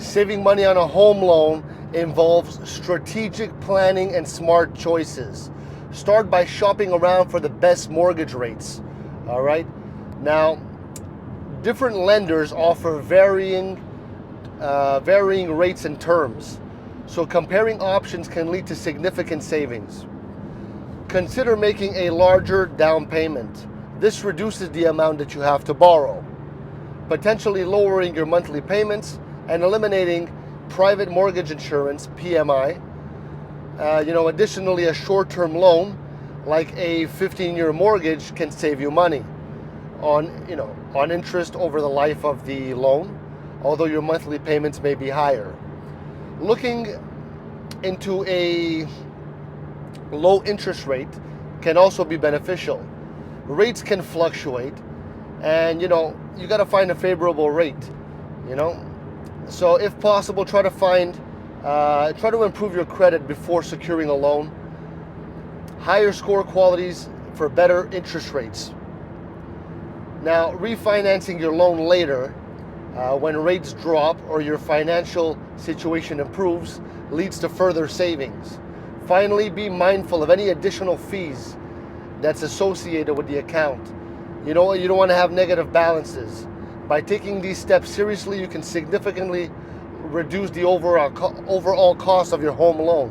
Saving money on a home loan involves strategic planning and smart choices. Start by shopping around for the best mortgage rates. All right. Now, different lenders offer varying rates and terms, so comparing options can lead to significant savings. Consider making a larger down payment. This reduces the amount that you have to borrow, potentially lowering your monthly payments and eliminating private mortgage insurance, PMI. Additionally, a short-term loan like a 15-year mortgage can save you money on interest over the life of the loan, although your monthly payments may be higher. Looking into a low interest rate can also be beneficial. Rates can fluctuate, and you got to find a favorable rate. So if possible, try to improve your credit before securing a loan. Higher score qualities for better interest rates. Now, refinancing your loan later when rates drop or your financial situation improves leads to further savings. Finally, be mindful of any additional fees that's associated with the account. You don't want to have negative balances. By taking these steps seriously, you can significantly reduce the overall cost of your home loan.